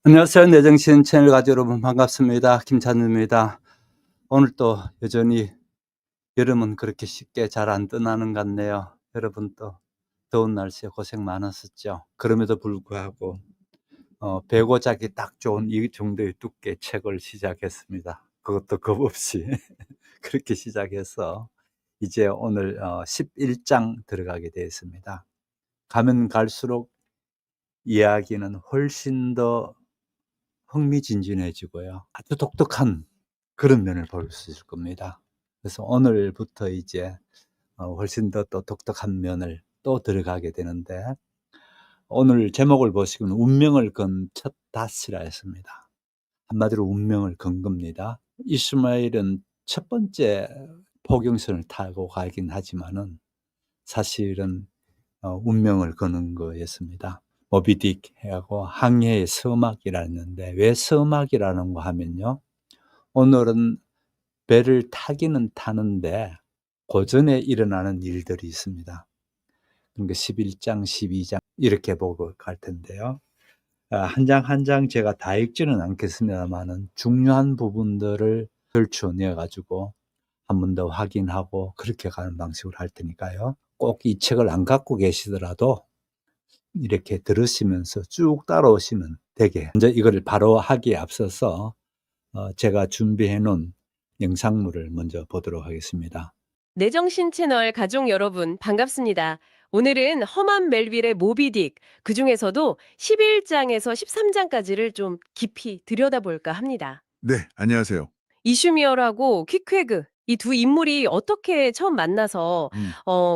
안녕하세요. 내정신 채널 가족 여러분 반갑습니다. 김찬우입니다. 오늘 또 여전히 여름은 그렇게 쉽게 잘 안 떠나는 것 같네요. 여러분 또 더운 날씨에 고생 많으셨죠? 그럼에도 불구하고 배고 자기 딱 좋은 이 정도의 두께 책을 시작했습니다. 그것도 겁 없이 그렇게 시작해서 이제 오늘 11장 들어가게 되었습니다. 가면 갈수록 이야기는 훨씬 더 흥미진진해지고요. 아주 독특한 그런 면을 볼 수 있을 겁니다. 그래서 오늘부터 이제 훨씬 더 또 독특한 면을 또 들어가게 되는데, 오늘 제목을 보시면 운명을 건 첫 닷이라 했습니다. 한마디로 운명을 건 겁니다. 이스마엘은 첫 번째 포경선을 타고 가긴 하지만은 사실은 운명을 거는 거였습니다. 모비딕 하고 항해의 서막이라 했는데, 왜 서막이라는 거 하면요, 오늘은 배를 타기는 타는데 고전에 일어나는 일들이 있습니다. 그러니까 11장, 12장 이렇게 보고 갈 텐데요. 한 장 한 장 제가 다 읽지는 않겠습니다만은 중요한 부분들을 걸쳐내 가지고 한 번 더 확인하고 그렇게 가는 방식으로 할 테니까요. 꼭 이 책을 안 갖고 계시더라도 이렇게 들으시면서 쭉 따라오시면 되게, 먼저 이거를 바로 하기에 앞서서 제가 준비해 놓은 영상물을 먼저 보도록 하겠습니다. 내정신 채널 가족 여러분 반갑습니다. 오늘은 허만 멜빌의 모비딕, 그중에서도 11장에서 13장까지를 좀 깊이 들여다볼까 합니다. 네, 안녕하세요. 이슈미어라고 퀵회그, 이 두 인물이 어떻게 처음 만나서 음,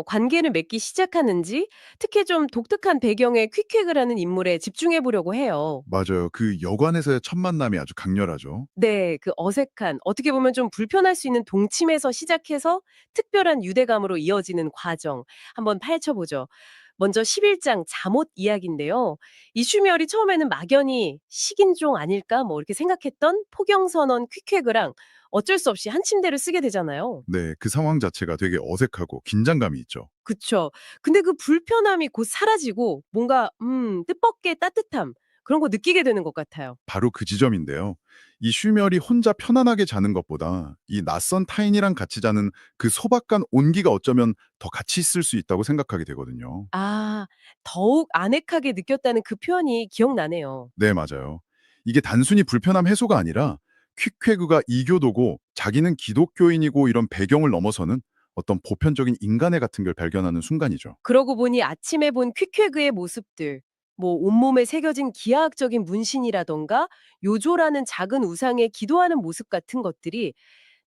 관계를 맺기 시작하는지, 특히 좀 독특한 배경의 퀵회그라는 인물에 집중해 보려고 해요. 맞아요. 그 여관에서의 첫 만남이 아주 강렬하죠. 네. 그 어색한, 어떻게 보면 좀 불편할 수 있는 동침에서 시작해서 특별한 유대감으로 이어지는 과정 한번 파헤쳐 보죠. 먼저 11장 잠옷 이야기인데요. 이슈미얼이 처음에는 막연히 '식인종 아닐까?' 뭐 이렇게 생각했던 포경선원 퀵회그랑 어쩔 수 없이 한 침대를 쓰게 되잖아요. 네, 그 상황 자체가 되게 어색하고 긴장감이 있죠. 그쵸. 근데 그 불편함이 곧 사라지고 뭔가 뜻밖의 따뜻함, 그런 거 느끼게 되는 것 같아요. 바로 그 지점인데요. 이 슈멸이 혼자 편안하게 자는 것보다 이 낯선 타인이랑 같이 자는 그 소박한 온기가 어쩌면 더 같이 있을 수 있다고 생각하게 되거든요. 아, 더욱 아늑하게 느꼈다는 그 표현이 기억나네요. 네, 맞아요. 이게 단순히 불편함 해소가 아니라 퀵회그가 이교도고 자기는 기독교인이고 이런 배경을 넘어서는 어떤 보편적인 인간애 같은 걸 발견하는 순간이죠. 그러고 보니 아침에 본 퀵회그의 모습들, 뭐 온몸에 새겨진 기하학적인 문신이라던가 요조라는 작은 우상에 기도하는 모습 같은 것들이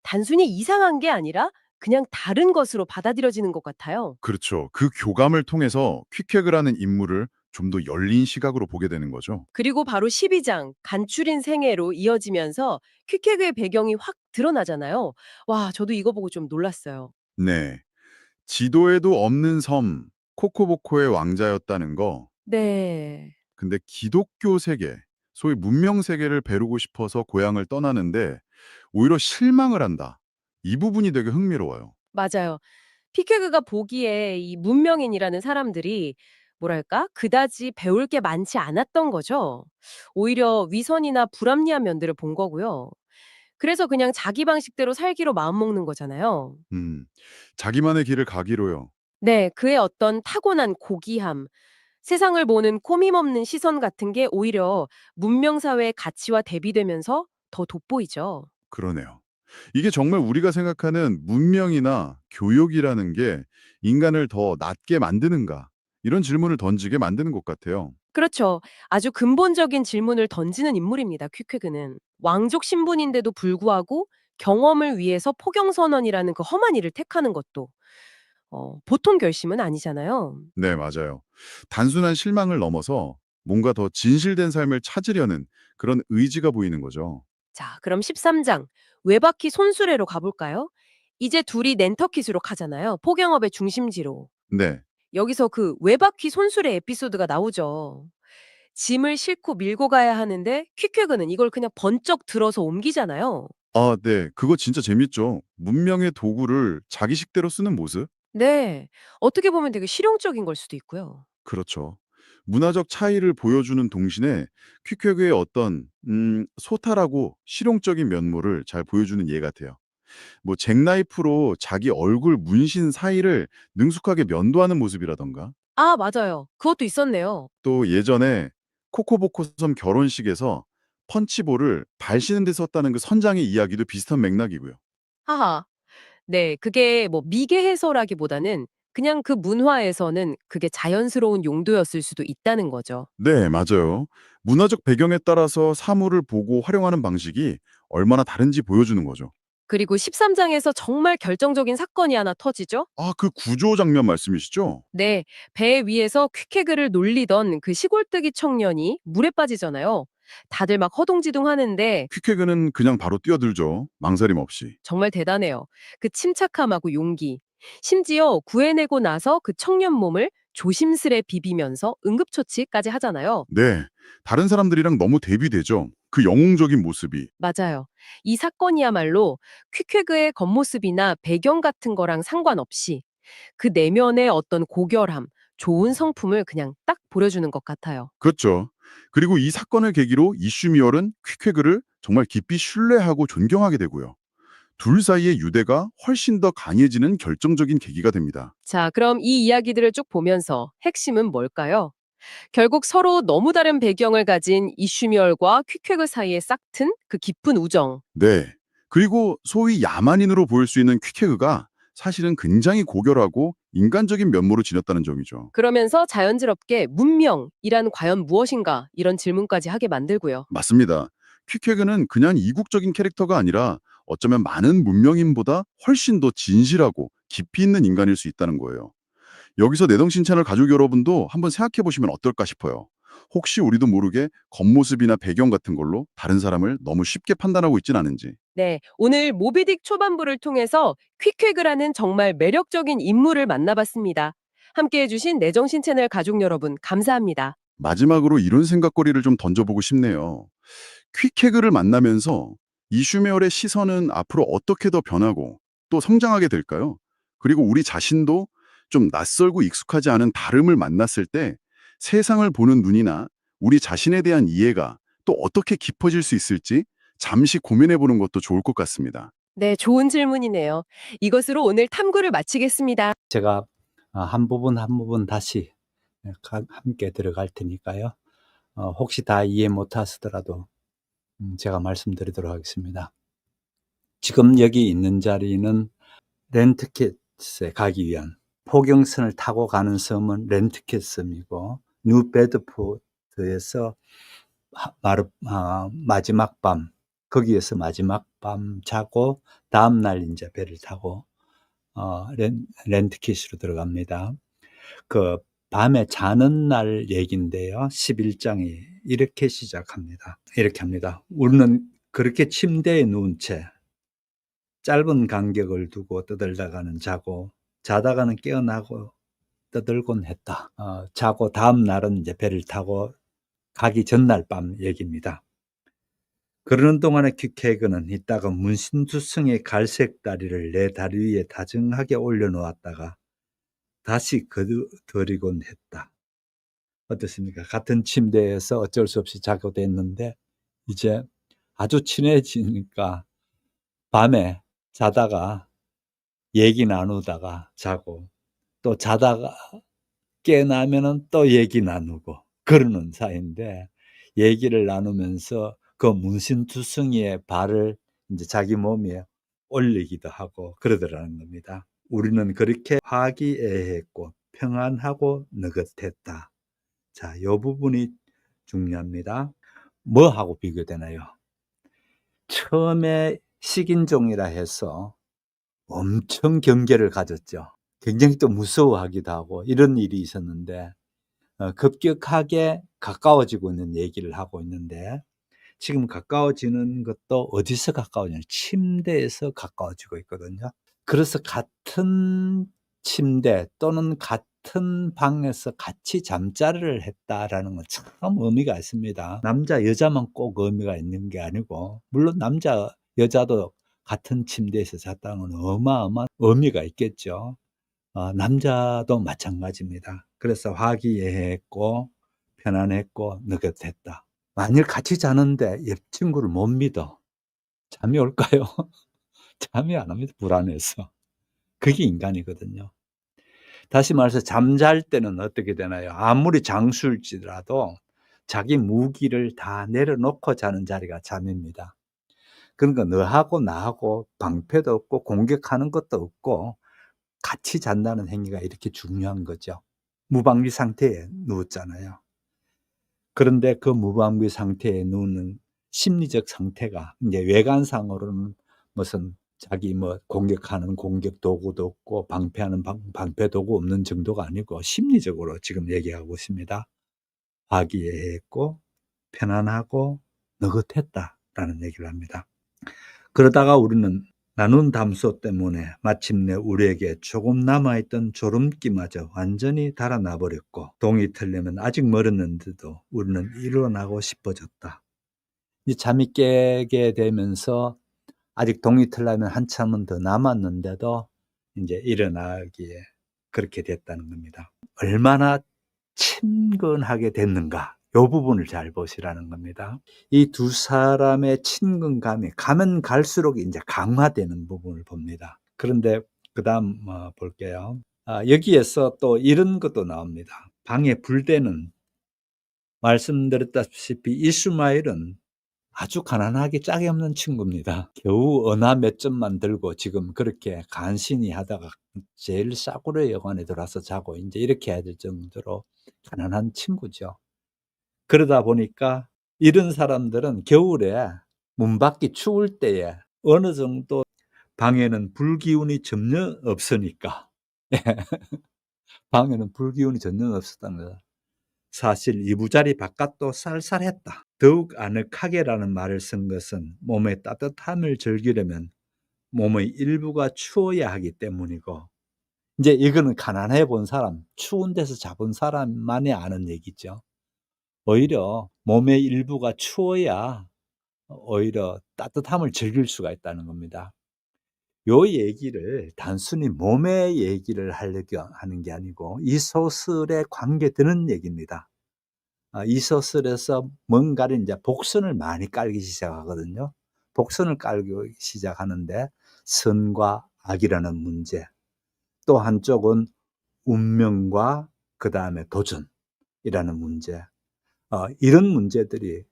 단순히 이상한 게 아니라 그냥 다른 것으로 받아들여지는 것 같아요. 그렇죠. 그 교감을 통해서 퀵회그라는 인물을 좀 더 열린 시각으로 보게 되는 거죠. 그리고 바로 12장 간추린 생애로 이어지면서 퀵회그의 배경이 확 드러나잖아요. 와, 저도 이거 보고 좀 놀랐어요. 네. 지도에도 없는 섬, 코코보코의 왕자였다는 거. 네. 근데 기독교 세계, 소위 문명 세계를 배우고 싶어서 고향을 떠나는데 오히려 실망을 한다. 이 부분이 되게 흥미로워요. 맞아요. 피케그가 보기에 이 문명인이라는 사람들이 뭐랄까? 그다지 배울 게 많지 않았던 거죠. 오히려 위선이나 불합리한 면들을 본 거고요. 그래서 그냥 자기 방식대로 살기로 마음먹는 거잖아요. 음. 자기만의 길을 가기로요. 네, 그의 어떤 타고난 고귀함, 세상을 보는 코밈없는 시선 같은 게 오히려 문명사회의 가치와 대비되면서 더 돋보이죠. 그러네요. 이게 정말 우리가 생각하는 문명이나 교육이라는 게 인간을 더 낫게 만드는가? 이런 질문을 던지게 만드는 것 같아요. 그렇죠. 아주 근본적인 질문을 던지는 인물입니다, 퀴퀴그는. 왕족 신분인데도 불구하고 경험을 위해서 포경선언이라는 그 험한 일을 택하는 것도 보통 결심은 아니잖아요. 네, 맞아요. 단순한 실망을 넘어서 뭔가 더 진실된 삶을 찾으려는 그런 의지가 보이는 거죠. 자, 그럼 13장 외바퀴 손수레로 가볼까요? 이제 둘이 nen터키스로 가잖아요. 포경업의 중심지로. 네. 여기서 그 외바퀴 손수레 에피소드가 나오죠. 짐을 싣고 밀고 가야 하는데 퀴퀴그는 이걸 그냥 번쩍 들어서 옮기잖아요. 아, 네. 그거 진짜 재밌죠. 문명의 도구를 자기 식대로 쓰는 모습? 네. 어떻게 보면 되게 실용적인 걸 수도 있고요. 그렇죠. 문화적 차이를 보여주는 동시에 퀵회그의 어떤 소탈하고 실용적인 면모를 잘 보여주는 예 같아요. 뭐 잭나이프로 자기 얼굴 문신 사이를 능숙하게 면도하는 모습이라던가 아, 맞아요. 그것도 있었네요. 또 예전에 코코보코 섬 결혼식에서 펀치볼을 발 씻는 데 썼다는 그 선장의 이야기도 비슷한 맥락이고요. 하하. 네, 그게 뭐 미개 해서라기보다는 그냥 그 문화에서는 그게 자연스러운 용도였을 수도 있다는 거죠. 네, 맞아요. 문화적 배경에 따라서 사물을 보고 활용하는 방식이 얼마나 다른지 보여주는 거죠. 그리고 13장에서 정말 결정적인 사건이 하나 터지죠? 아, 그 구조 장면 말씀이시죠? 네, 배 위에서 퀵해그를 놀리던 그 시골뜨기 청년이 물에 빠지잖아요. 다들 막 허둥지둥 하는데 퀵회그는 그냥 바로 뛰어들죠. 망설임 없이. 정말 대단해요. 그 침착함하고 용기. 심지어 구해내고 나서 그 청년 몸을 조심스레 비비면서 응급처치까지 하잖아요. 네, 다른 사람들이랑 너무 대비되죠. 그 영웅적인 모습이. 맞아요. 이 사건이야말로 퀵회그의 겉모습이나 배경 같은 거랑 상관없이 그 내면의 어떤 고결함, 좋은 성품을 그냥 딱 보여주는 것 같아요. 그렇죠. 그리고 이 사건을 계기로 이슈미얼은 퀵회그를 정말 깊이 신뢰하고 존경하게 되고요. 둘 사이의 유대가 훨씬 더 강해지는 결정적인 계기가 됩니다. 자, 그럼 이 이야기들을 쭉 보면서 핵심은 뭘까요? 결국 서로 너무 다른 배경을 가진 이슈미얼과 퀵회그 사이에 싹튼 그 깊은 우정. 네. 그리고 소위 야만인으로 보일 수 있는 퀵회그가 사실은 굉장히 고결하고 인간적인 면모를 지녔다는 점이죠. 그러면서 자연스럽게 문명이란 과연 무엇인가 이런 질문까지 하게 만들고요. 맞습니다. 퀵회그는 그냥 이국적인 캐릭터가 아니라 어쩌면 많은 문명인보다 훨씬 더 진실하고 깊이 있는 인간일 수 있다는 거예요. 여기서 내동신찬을 가족 여러분도 한번 생각해 보시면 어떨까 싶어요. 혹시 우리도 모르게 겉모습이나 배경 같은 걸로 다른 사람을 너무 쉽게 판단하고 있진 않은지. 네, 오늘 모비딕 초반부를 통해서 퀵회그라는 정말 매력적인 인물을 만나봤습니다. 함께해 주신 내정신 채널 가족 여러분 감사합니다. 마지막으로 이런 생각거리를 좀 던져보고 싶네요. 퀵해그를 만나면서 이슈메얼의 시선은 앞으로 어떻게 더 변하고 또 성장하게 될까요? 그리고 우리 자신도 좀 낯설고 익숙하지 않은 다름을 만났을 때 세상을 보는 눈이나 우리 자신에 대한 이해가 또 어떻게 깊어질 수 있을지 잠시 고민해 보는 것도 좋을 것 같습니다. 네, 좋은 질문이네요. 이것으로 오늘 탐구를 마치겠습니다. 제가 한 부분 한 부분 다시 함께 들어갈 테니까요. 혹시 다 이해 못하시더라도 제가 말씀드리도록 하겠습니다. 지금 여기 있는 자리는 렌트킷에 가기 위한 포경선을 타고 가는 섬은 렌트킷 섬이고 뉴베드포드에서 마지막 밤 거기에서 마지막 밤 자고 다음 날 이제 배를 타고 렌트킷으로 들어갑니다. 그 밤에 자는 날 얘긴데요. 11장이 이렇게 시작합니다. 이렇게 합니다. 우리는 그렇게 침대에 누운 채 짧은 간격을 두고 떠들다가는 자고 자다가는 깨어나고 떠들곤 했다. 자고 다음 날은 이제 배를 타고 가기 전날 밤 얘기입니다. 그러는 동안에 퀵해그는 이따가 문신투성의 갈색 다리를 내 다리 위에 다정하게 올려놓았다가 다시 거두드리곤 했다. 어떻습니까? 같은 침대에서 어쩔 수 없이 자게 됐는데 이제 아주 친해지니까 밤에 자다가 얘기 나누다가 자고 또 자다가 깨어나면은 또 얘기 나누고 그러는 사이인데 얘기를 나누면서 그 문신투성이의 발을 이제 자기 몸에 올리기도 하고 그러더라는 겁니다. 우리는 그렇게 화기애애했고 평안하고 느긋했다. 자, 이 부분이 중요합니다. 뭐하고 비교되나요? 처음에 식인종이라 해서 엄청 경계를 가졌죠. 굉장히 또 무서워하기도 하고 이런 일이 있었는데 급격하게 가까워지고 있는 얘기를 하고 있는데 지금 가까워지는 것도 어디서 가까워지냐? 침대에서 가까워지고 있거든요. 그래서 같은 침대 또는 같은 방에서 같이 잠자리를 했다라는 건 참 의미가 있습니다. 남자, 여자만 꼭 의미가 있는 게 아니고 물론 남자, 여자도 같은 침대에서 잤다는 건 어마어마한 의미가 있겠죠. 남자도 마찬가지입니다. 그래서 화기애애했고 편안했고 느긋했다. 만일 같이 자는데 옆 친구를 못 믿어. 잠이 올까요? 잠이 안 옵니다. 불안해서. 그게 인간이거든요. 다시 말해서 잠잘 때는 어떻게 되나요? 아무리 장수일지라도 자기 무기를 다 내려놓고 자는 자리가 잠입니다. 그러니까 너하고 나하고 방패도 없고 공격하는 것도 없고 같이 잔다는 행위가 이렇게 중요한 거죠. 무방비 상태에 누웠잖아요. 그런데 그 무방비 상태에 누우는 심리적 상태가 이제 외관상으로는 무슨 자기 뭐 공격하는 공격 도구도 없고 방패하는 방패 도구 없는 정도가 아니고 심리적으로 지금 얘기하고 있습니다. 화기애애했고 편안하고 느긋했다라는 얘기를 합니다. 그러다가 우리는 나눈 담소 때문에 마침내 우리에게 조금 남아있던 졸음기마저 완전히 달아나 버렸고 동이 틀리면 아직 멀었는데도 우리는 일어나고 싶어졌다. 이 잠이 깨게 되면서 아직 동이 틀려면 한참은 더 남았는데도 이제 일어나기에 그렇게 됐다는 겁니다. 얼마나 친근하게 됐는가, 요 부분을 잘 보시라는 겁니다. 이 두 사람의 친근감이 가면 갈수록 이제 강화되는 부분을 봅니다. 그런데 그다음 볼게요. 여기에서 또 이런 것도 나옵니다. 방에 불대는, 말씀드렸다시피 이스마엘은 아주 가난하게 짝이 없는 친구입니다. 겨우 언어 몇 점만 들고 지금 그렇게 간신히 하다가 제일 싸구려 여관에 들어와서 자고 이제 이렇게 해야 될 정도로 가난한 친구죠. 그러다 보니까 이런 사람들은 겨울에 문 밖이 추울 때에 어느 정도 방에는 불기운이 전혀 없으니까 방에는 불기운이 전혀 없었다는 거다. 사실 이부자리 바깥도 쌀쌀했다. 더욱 아늑하게라는 말을 쓴 것은 몸의 따뜻함을 즐기려면 몸의 일부가 추워야 하기 때문이고, 이제 이거는 가난해 본 사람, 추운 데서 자본 사람만이 아는 얘기죠. 오히려 몸의 일부가 추워야 오히려 따뜻함을 즐길 수가 있다는 겁니다. 요 얘기를 단순히 몸의 얘기를 하려고 하는 게 아니고 이 소설에 관계되는 얘기입니다. 이 소설에서 뭔가를 이제 복선을 많이 깔기 시작하거든요. 복선을 깔기 시작하는데 선과 악이라는 문제, 또 한쪽은 운명과 그 다음에 도전이라는 문제, 이런 문제들이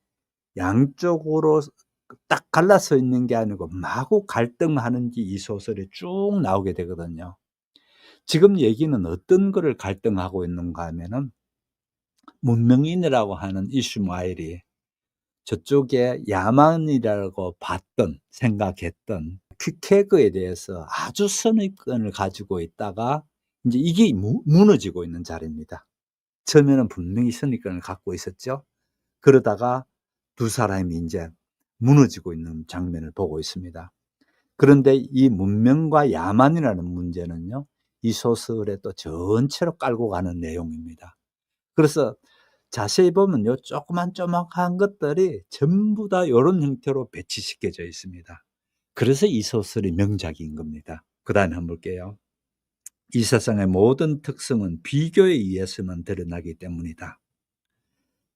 양쪽으로 딱 갈라서 있는 게 아니고 마구 갈등하는 게 이 소설에 쭉 나오게 되거든요. 지금 얘기는 어떤 거를 갈등하고 있는가 하면은 문명인이라고 하는 이슈마일이 저쪽에 야만이라고 봤던, 생각했던 퀵해그에 대해서 아주 선입견을 가지고 있다가 이제 이게 무너지고 있는 자리입니다. 처음에는 분명히 선입견을 갖고 있었죠. 그러다가 두 사람이 이제 무너지고 있는 장면을 보고 있습니다. 그런데 이 문명과 야만이라는 문제는요, 이 소설에 또 전체로 깔고 가는 내용입니다. 그래서 자세히 보면요, 조그만 것들이 전부 다 이런 형태로 배치시켜져 있습니다. 그래서 이 소설이 명작인 겁니다. 그 다음에 한번 볼게요. 이 세상의 모든 특성은 비교에 의해서만 드러나기 때문이다.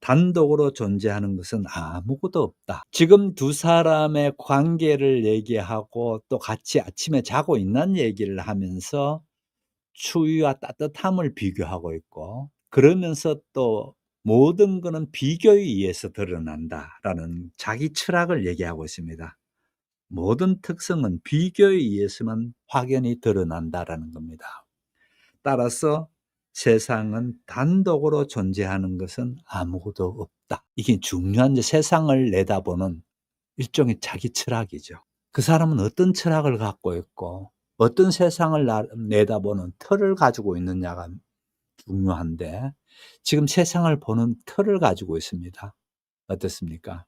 단독으로 존재하는 것은 아무것도 없다. 지금 두 사람의 관계를 얘기하고 또 같이 아침에 자고 있는 얘기를 하면서 추위와 따뜻함을 비교하고 있고, 그러면서 또 모든 것은 비교에 의해서 드러난다라는 자기 철학을 얘기하고 있습니다. 모든 특성은 비교에 의해서만 확연히 드러난다라는 겁니다. 따라서 세상은 단독으로 존재하는 것은 아무것도 없다. 이게 중요한 세상을 내다보는 일종의 자기 철학이죠. 그 사람은 어떤 철학을 갖고 있고 어떤 세상을 내다보는 틀을 가지고 있느냐가 중요한데, 지금 세상을 보는 틀을 가지고 있습니다. 어떻습니까?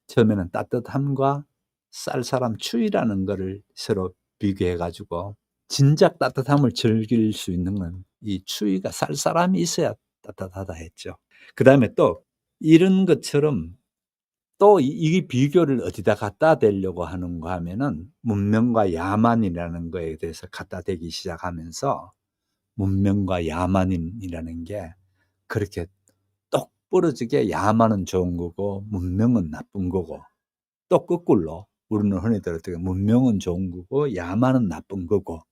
처음에는 따뜻함과 쌀쌀함, 추위라는 것을 서로 비교해 가지고 진작 따뜻함을 즐길 수 있는 건 이 추위가 쌀쌀함이 있어야 따뜻하다 했죠. 그 다음에 또 이런 것처럼 또 이 비교를 어디다 갖다 대려고 하는가 하면은 문명과 야만이라는 거에 대해서 갖다 대기 시작하면서 문명과 야만인이라는 게 그렇게 똑 부러지게 야만은 좋은 거고 문명은 나쁜 거고, 또 거꾸로 우리는 흔히들 어떻게 문명은 좋은 거고 야만은 나쁜 거고,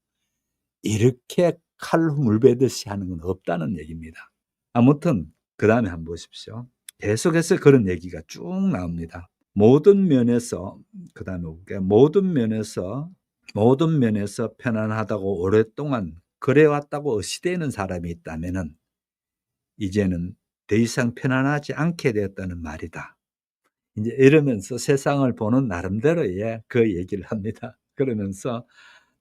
이렇게 칼로 물베듯이 하는 건 없다는 얘기입니다. 아무튼 그다음에 한번 보십시오. 계속해서 그런 얘기가 쭉 나옵니다. 모든 면에서, 그다음에 볼게요. 모든 면에서 편안하다고 오랫동안 그래왔다고 어시되는 사람이 있다면은 이제는 더 이상 편안하지 않게 되었다는 말이다. 이제 이러면서 세상을 보는 나름대로의 그 얘기를 합니다. 그러면서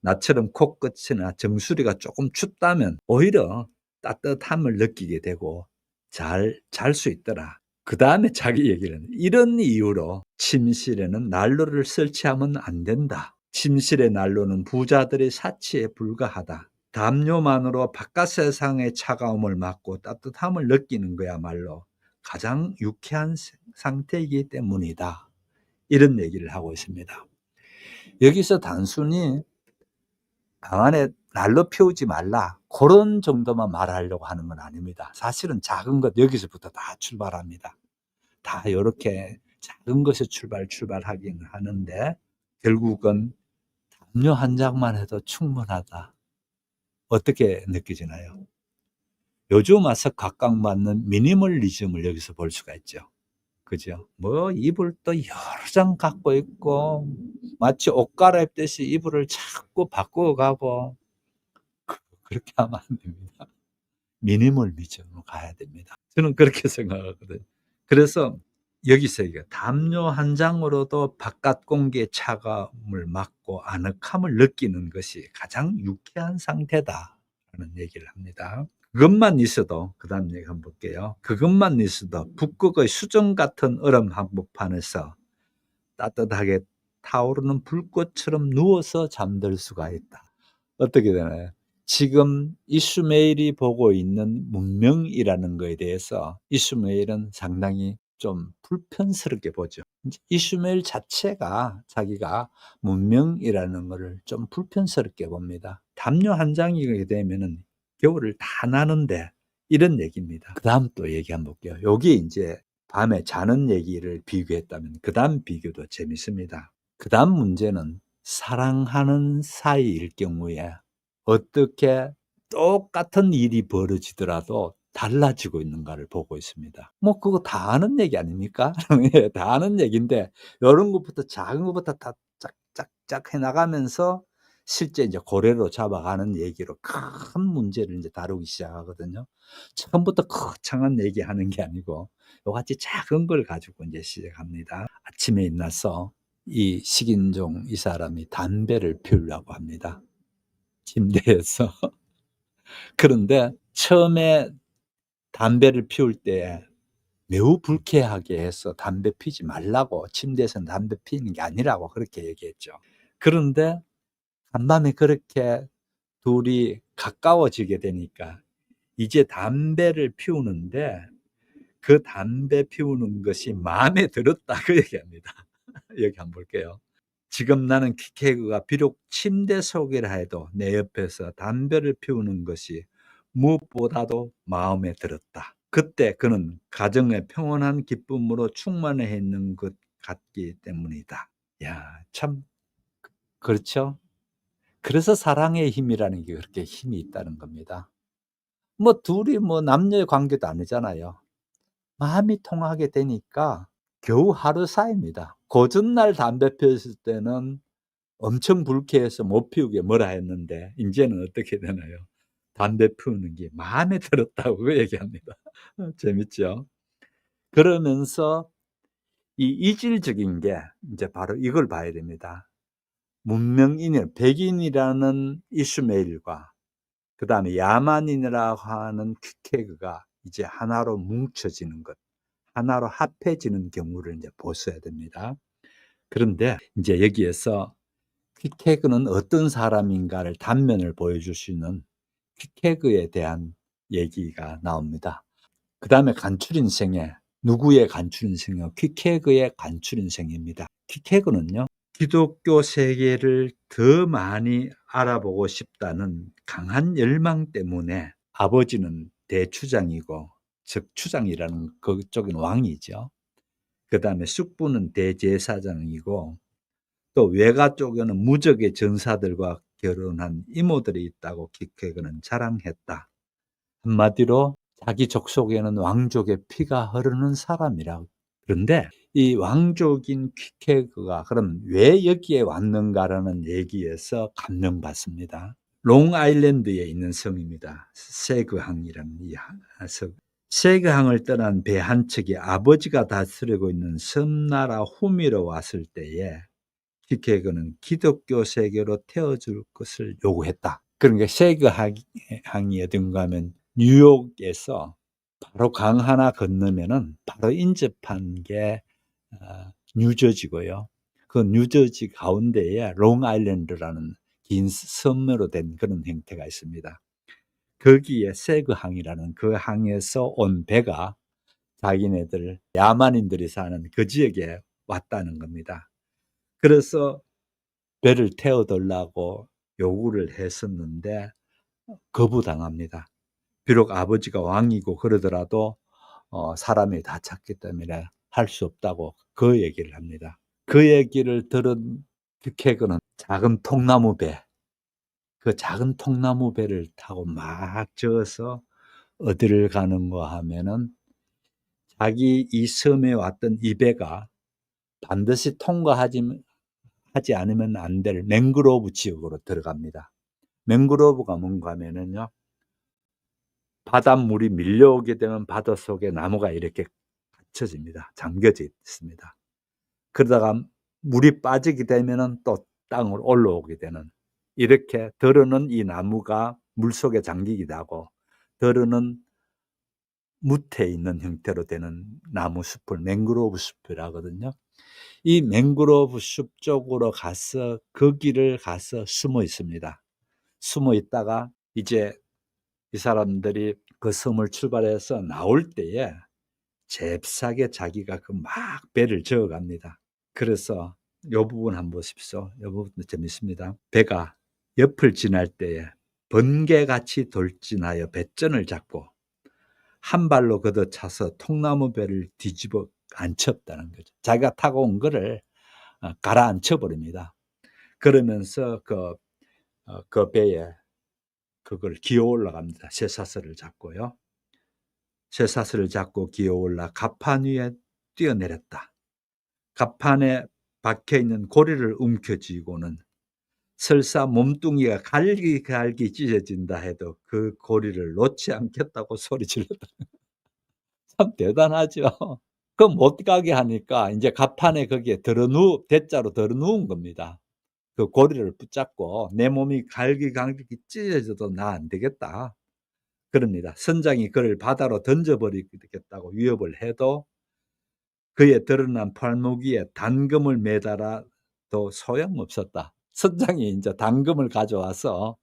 나처럼 코끝이나 정수리가 조금 춥다면 오히려 따뜻함을 느끼게 되고 잘 수 있더라. 그 다음에 자기 얘기를 합니다. 이런 이유로 침실에는 난로를 설치하면 안 된다. 침실의 난로는 부자들의 사치에 불과하다. 담요만으로 바깥 세상의 차가움을 막고 따뜻함을 느끼는 거야말로 가장 유쾌한 상태이기 때문이다. 이런 얘기를 하고 있습니다. 여기서 단순히 방 안에 난로 피우지 말라, 그런 정도만 말하려고 하는 건 아닙니다. 사실은 작은 것 여기서부터 다 출발합니다. 다 이렇게 작은 것에 출발하긴 하는데 결국은 담요 한 장만 해도 충분하다. 어떻게 느껴지나요? 요즘 와서 각광받는 미니멀리즘을 여기서 볼 수가 있죠. 그죠? 뭐 이불도 여러 장 갖고 있고 마치 옷 갈아입듯이 이불을 자꾸 바꾸어가고, 그렇게 하면 안 됩니다. 미니멀리즘으로 가야 됩니다. 저는 그렇게 생각하거든요. 그래서 여기서 이게 담요 한 장으로도 바깥 공기의 차가움을 막고 아늑함을 느끼는 것이 가장 유쾌한 상태다라는 얘기를 합니다. 그것만 있어도, 그 다음 얘기 한번 볼게요. 그것만 있어도 북극의 수정 같은 얼음 한복판에서 따뜻하게 타오르는 불꽃처럼 누워서 잠들 수가 있다. 어떻게 되나요? 지금 이슈메일이 보고 있는 문명이라는 거에 대해서 이슈메일은 상당히 좀 불편스럽게 보죠. 이슈메일 자체가 자기가 문명이라는 것을 좀 불편스럽게 봅니다. 담요 한 장이게 되면은 겨울을 다 나는데, 이런 얘기입니다. 그 다음 또 얘기 한번 볼게요. 여기 이제 밤에 자는 얘기를 비교했다면 그 다음 비교도 재밌습니다. 그 다음 문제는 사랑하는 사이일 경우에 어떻게 똑같은 일이 벌어지더라도 달라지고 있는가를 보고 있습니다. 뭐 그거 다 아는 얘기 아닙니까? 예, 다 아는 얘기인데 이런 것부터 작은 것부터 다 짝짝짝 해나가면서 실제 이제 고래로 잡아가는 얘기로 큰 문제를 이제 다루기 시작하거든요. 처음부터 거창한 얘기하는 게 아니고 요같이 작은 걸 가지고 이제 시작합니다. 아침에 일어나서 이 식인종 이 사람이 담배를 피우려고 합니다. 침대에서. 그런데 처음에 담배를 피울 때 매우 불쾌하게 해서 담배 피지 말라고, 침대에서는 담배 피우는 게 아니라고 그렇게 얘기했죠. 그런데 간밤에 그렇게 둘이 가까워지게 되니까 이제 담배를 피우는데 그 담배 피우는 것이 마음에 들었다, 그 얘기합니다. 여기 한번 볼게요. 지금 나는 키케그가 비록 침대 속이라 해도 내 옆에서 담배를 피우는 것이 무엇보다도 마음에 들었다. 그때 그는 가정의 평온한 기쁨으로 충만해 있는 것 같기 때문이다. 야, 참 그렇죠? 그래서 사랑의 힘이라는 게 그렇게 힘이 있다는 겁니다. 뭐 둘이 뭐 남녀의 관계도 아니잖아요. 마음이 통하게 되니까 겨우 하루 사이입니다. 그 전날 담배 피웠을 때는 엄청 불쾌해서 못 피우게 뭐라 했는데 인제는 어떻게 되나요? 담배 피우는 게 마음에 들었다고 그 얘기합니다. 재밌죠? 그러면서 이 이질적인 게 인제 바로 이걸 봐야 됩니다. 문명인의 백인이라는 이슈메일과 그다음에 야만인이라고 하는 퀵케그가 이제 하나로 뭉쳐지는 것, 하나로 합해지는 경우를 인제 보셔야 됩니다. 그런데 인제 여기에서 퀵케그는 어떤 사람인가를 단면을 보여줄 수 있는 퀵케그에 대한 얘기가 나옵니다. 그다음에 간추린생애, 누구의 간추린생애? 퀵케그의 간추린생애입니다. 퀵케그는요, 기독교 세계를 더 많이 알아보고 싶다는 강한 열망 때문에 아버지는 대추장이고, 즉 추장이라는 그쪽은 왕이죠. 그다음에 숙부는 대제사장이고, 또 외가 쪽에는 무적의 전사들과 결혼한 이모들이 있다고 킥케거는 자랑했다. 한마디로 자기 족속에는 왕족의 피가 흐르는 사람이라고. 그런데 이 왕족인 퀵케그가 그럼 왜 여기에 왔는가라는 얘기에서 감명받습니다. 롱아일랜드에 있는 성입니다. 세그항이라는 이 성. 세그항을 떠난 배 한 척이 아버지가 다스리고 있는 섬나라 후미로 왔을 때에 퀵케그는 기독교 세계로 태워줄 것을 요구했다. 그러니까 세그항이 어딘가 하면 뉴욕에서 바로 강 하나 건너면은 바로 인접한 게 뉴저지고요. 그 뉴저지 가운데에 롱아일랜드라는 긴 섬으로 된 그런 형태가 있습니다. 거기에 세그항이라는 그 항에서 온 배가 자기네들 야만인들이 사는 그 지역에 왔다는 겁니다. 그래서 배를 태워달라고 요구를 했었는데 거부당합니다. 비록 아버지가 왕이고 그러더라도 사람이 다 찾기 때문에 할 수 없다고 그 얘기를 합니다. 그 얘기를 들은 빅해그는 작은 통나무 배, 그 작은 통나무 배를 타고 막 저어서 어디를 가는가 하면은 자기 이 섬에 왔던 이 배가 반드시 하지 않으면 안 될 맹그로브 지역으로 들어갑니다. 맹그로브가 뭔가 하면은요, 바닷물이 밀려오게 되면 바닷속에 나무가 이렇게 갇혀집니다. 잠겨져 있습니다. 그러다가 물이 빠지게 되면은 또 땅으로 올라오게 되는, 이렇게 더러는 이 나무가 물속에 잠기기도 하고 더러는 무태 있는 형태로 되는 나무 숲을 맹그로브 숲이라 하거든요. 이 맹그로브 숲 쪽으로 가서 그 길을 가서 숨어 있습니다. 숨어 있다가 이제 이 사람들이 그 섬을 출발해서 나올 때에 잽싸게 자기가 그 막 배를 저어갑니다. 그래서 요 부분 한번 보십시오. 요 부분도 재밌습니다. 배가 옆을 지날 때에 번개같이 돌진하여 배전을 잡고 한 발로 걷어차서 통나무 배를 뒤집어 앉혔다는 거죠. 자기가 타고 온 거를 가라앉혀 버립니다. 그러면서 그 배에 그걸 기어 올라갑니다. 쇠사슬을 잡고요. 쇠사슬을 잡고 기어 올라 갑판 위에 뛰어내렸다. 갑판에 박혀있는 고리를 움켜쥐고는 설사 몸뚱이가 갈기갈기 찢어진다 해도 그 고리를 놓지 않겠다고 소리 질렀다. 참 대단하죠. 그 못 가게 하니까 이제 갑판에 거기에 대자로 들어 누운 겁니다. 그 고리를 붙잡고 내 몸이 갈기갈기 찢어져도 나 안 되겠다. 그럽니다. 선장이 그를 바다로 던져버리겠다고 위협을 해도 그의 드러난 팔목위에 단검을 매달아도 소용없었다. 선장이 이제 단검을 가져와서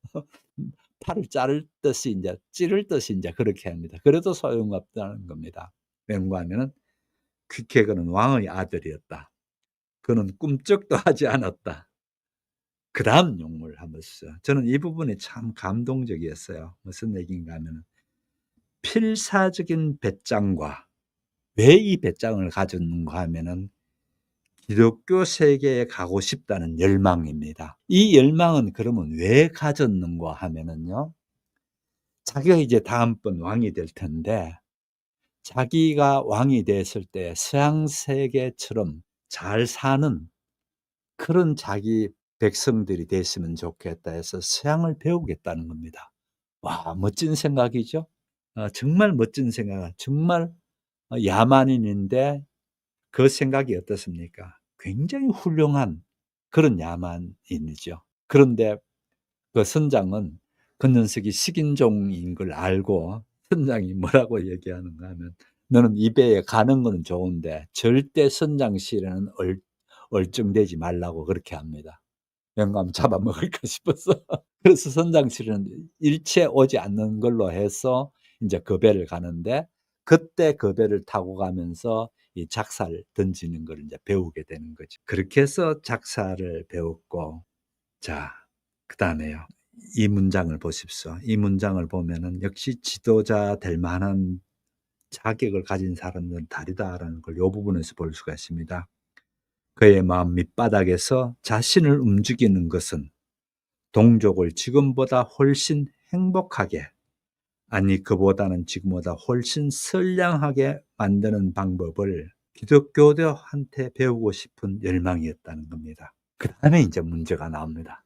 팔을 자를 듯이 이제 찌를 듯이 이제 그렇게 합니다. 그래도 소용없다는 겁니다. 왠가 하면은 퀵케그는 왕의 아들이었다. 그는 꿈쩍도 하지 않았다. 그다음 용어를 한번 쓰죠. 저는 이 부분이 참 감동적이었어요. 무슨 얘기인가 하면은 필사적인 배짱과, 왜 이 배짱을 가졌는가 하면은 기독교 세계에 가고 싶다는 열망입니다. 이 열망은 그러면 왜 가졌는가 하면은요, 자기가 이제 다음번 왕이 될 텐데 자기가 왕이 됐을 때 서양 세계처럼 잘 사는 그런 자기 백성들이 됐으면 좋겠다 해서 서양을 배우겠다는 겁니다. 와, 멋진 생각이죠. 정말 멋진 생각, 정말 야만인인데 그 생각이 어떻습니까? 굉장히 훌륭한 그런 야만인이죠. 그런데 그 선장은 그 녀석이 식인종인 걸 알고 선장이 뭐라고 얘기하는가 하면, 너는 이 배에 가는 거는 좋은데 절대 선장실에는 얼쩡대지 말라고 그렇게 합니다. 영감 잡아먹을까 싶어서. 그래서 선장실은 일체 오지 않는 걸로 해서 이제 그 배를 가는데, 그때 그 배를 타고 가면서 이 작사를 던지는 걸 이제 배우게 되는 거죠. 그렇게 해서 작사를 배웠고, 자, 그다음에요. 이 문장을 보십시오. 이 문장을 보면은 역시 지도자 될 만한 자격을 가진 사람들은 다르다라는 걸 이 부분에서 볼 수가 있습니다. 그의 마음 밑바닥에서 자신을 움직이는 것은 동족을 지금보다 훨씬 행복하게, 아니 그보다는 지금보다 훨씬 선량하게 만드는 방법을 기독교도한테 배우고 싶은 열망이었다는 겁니다. 그 다음에 이제 문제가 나옵니다.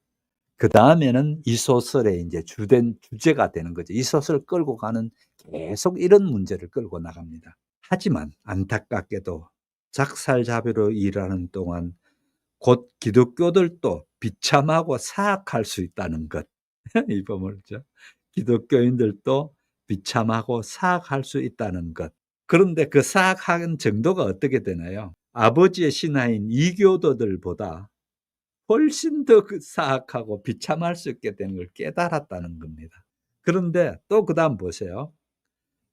그 다음에는 이 소설의 이제 주된 주제가 되는 거죠. 이 소설을 끌고 가는 계속 이런 문제를 끌고 나갑니다. 하지만 안타깝게도 작살잡이로 일하는 동안 곧 기독교들도 비참하고 사악할 수 있다는 것. 이 부분이죠. 기독교인들도 비참하고 사악할 수 있다는 것. 그런데 그 사악한 정도가 어떻게 되나요? 아버지의 신하인 이교도들보다 훨씬 더 사악하고 비참할 수 있게 된 걸 깨달았다는 겁니다. 그런데 또 그 다음 보세요.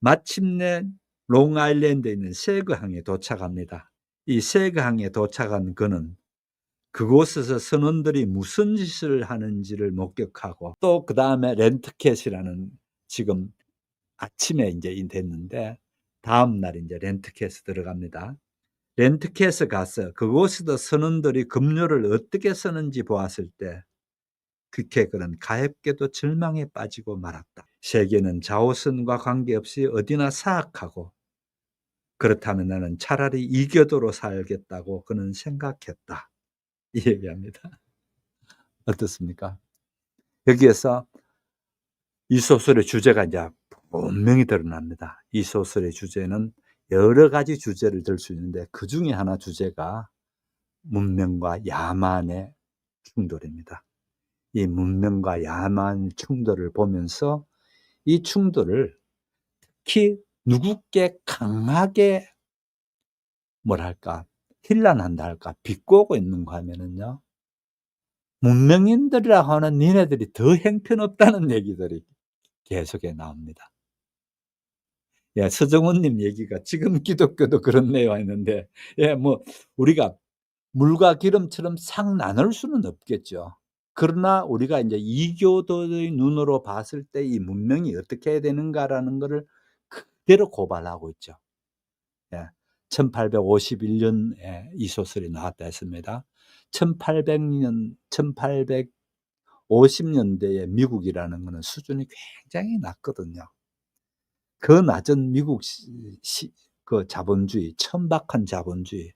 마침내 롱아일랜드에 있는 세그항에 도착합니다. 이 세그항에 도착한 그는 그곳에서 선원들이 무슨 짓을 하는지를 목격하고, 또 그 다음에 렌트캣이라는, 지금 아침에 이제 됐는데 다음 날 이제 렌트캣에 들어갑니다. 렌트캣에 가서 그곳에서 선원들이 급료를 어떻게 쓰는지 보았을 때 퀴케글은 가엾게도 절망에 빠지고 말았다. 세계는 자오선과 관계없이 어디나 사악하고, 그렇다면 나는 차라리 이교도로 살겠다고 그는 생각했다. 이 얘기합니다. 어떻습니까? 여기에서 이 소설의 주제가 이제 분명히 드러납니다. 이 소설의 주제는 여러 가지 주제를 들 수 있는데 그 중에 하나 주제가 문명과 야만의 충돌입니다. 이 문명과 야만 충돌을 보면서 이 충돌을 특히 누구께 강하게 뭐랄까 힐난한다 할까 비꼬고 있는가 하면은요, 문명인들이라고 하는 니네들이 더 형편없다는 얘기들이 계속해 나옵니다. 예, 서정훈님 얘기가 지금 기독교도 그렇네요 했는데, 예, 뭐 우리가 물과 기름처럼 싹 나눌 수는 없겠죠. 그러나 우리가 이제 이교도의 눈으로 봤을 때 이 문명이 어떻게 해야 되는가라는 것을 그대로 고발하고 있죠. 예, 1851년에 이 소설이 나왔다 했습니다. 1800년, 1850년대의 미국이라는 것은 수준이 굉장히 낮거든요. 그 낮은 미국 그 자본주의, 천박한 자본주의,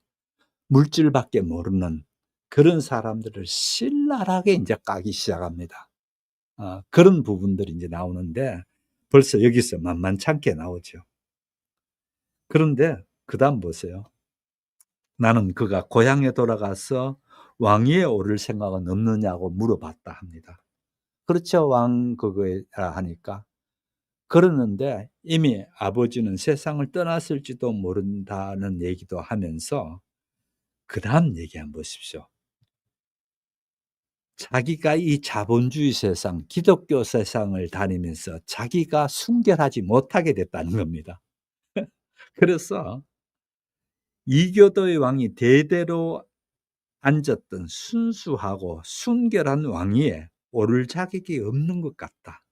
물질밖에 모르는 그런 사람들을 신랄하게 이제 까기 시작합니다. 그런 부분들이 이제 나오는데 벌써 여기서 만만찮게 나오죠. 그런데 그 다음 보세요. 나는 그가 고향에 돌아가서 왕위에 오를 생각은 없느냐고 물어봤다 합니다. 그렇죠. 왕 그거에 하니까. 그러는데 이미 아버지는 세상을 떠났을지도 모른다는 얘기도 하면서 그 다음 얘기 한번 보십시오. 자기가 이 자본주의 세상, 기독교 세상을 다니면서 자기가 순결하지 못하게 됐다는 겁니다. 그래서 이교도의 왕이 대대로 앉았던 순수하고 순결한 왕위에 오를 자격이 없는 것 같다.